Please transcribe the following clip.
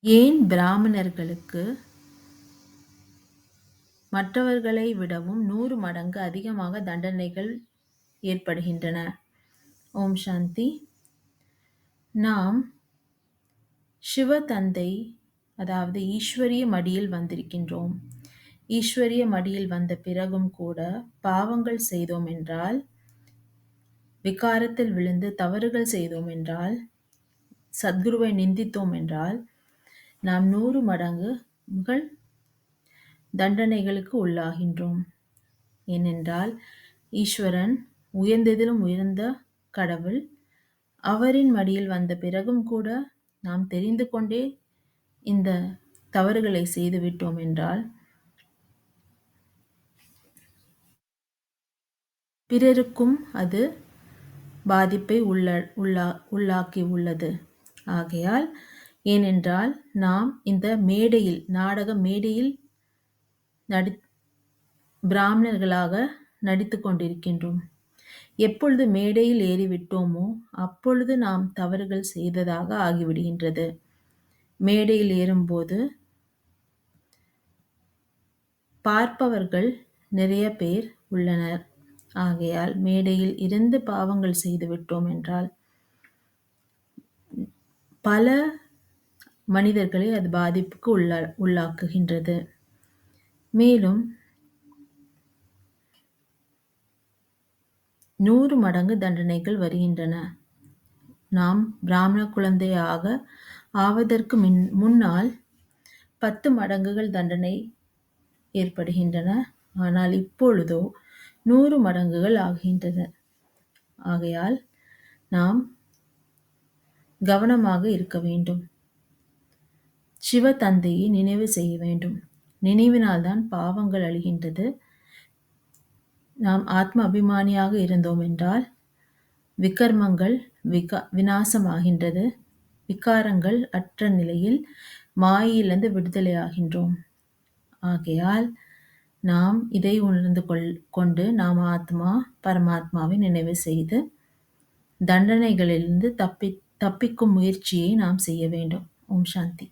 ஏன் பிராமணர்களுக்கு மற்றவர்களை விடவும் 100 மடங்கு அதிகமாக தண்டனைகள் ஏற்படுகின்றன? ஓம் சாந்தி. நாம் சிவ தந்தை, அதாவது ஈஸ்வரிய மடியில் வந்திருக்கின்றோம். ஈஸ்வரிய மடியில் வந்த பிறகும் கூட பாவங்கள் செய்தோம் என்றால், விகாரத்தில் விழுந்து தவறுகள் செய்தோம் என்றால், சத்குருவை நிந்தித்தோம் என்றால், நாம் 100 மடங்கு தண்டனைகளுக்கு உள்ளாகின்றோம். ஏனென்றால் ஈஸ்வரன் உயர்ந்ததிலும் உயர்ந்த கடவுள். அவரின் மடியில் வந்த பிறகும் கூட நாம் தெரிந்து கொண்டே இந்த தவறுகளை செய்துவிட்டோம் என்றால், பிறருக்கும் அது பாதிப்பை உள்ளாக்கி உள்ளது. ஆகையால், ஏனென்றால் நாம் இந்த மேடையில், நாடக மேடையில் பிராமணர்களாக நடித்து கொண்டிருக்கின்றோம். எப்பொழுது மேடையில் ஏறிவிட்டோமோ அப்பொழுது நாம் தவறுகள் செய்ததாக ஆகிவிடுகின்றது. மேடையில் ஏறும்போது பார்ப்பவர்கள் நிறைய பேர் உள்ளனர். ஆகையால் மேடையில் இருந்து பாவங்கள் செய்துவிட்டோம் என்றால் பல மனிதர்களை அது பாதிப்புக்கு உள்ளாக்குகின்றது. மேலும் 100 மடங்கு தண்டனைகள் வருகின்றன. நாம் பிராமண குழந்தையாக ஆவதற்கு முன்னால் 10 மடங்குகள் தண்டனை ஏற்படுகின்றன. ஆனால் இப்பொழுதோ 100 மடங்குகள் ஆகின்றன. ஆகையால் நாம் கவனமாக இருக்க வேண்டும். சிவ தந்தையை நினைவு செய்ய வேண்டும். நினைவினால்தான் பாவங்கள் அழிகின்றது. நாம் ஆத்ம அபிமானியாக இருந்தோம் என்றால் விகர்மங்கள் விநாசமாகின்றது. விகாரங்கள் அற்ற நிலையில் மாயிலிருந்து விடுதலையாகின்றோம். ஆகையால் நாம் இதை உணர்ந்து கொண்டு நாம் ஆத்மா பரமாத்மாவை நினைவு செய்து தண்டனைகளிலிருந்து தப்பிக்கும் முயற்சியை நாம் செய்ய வேண்டும். ஓம் சாந்தி.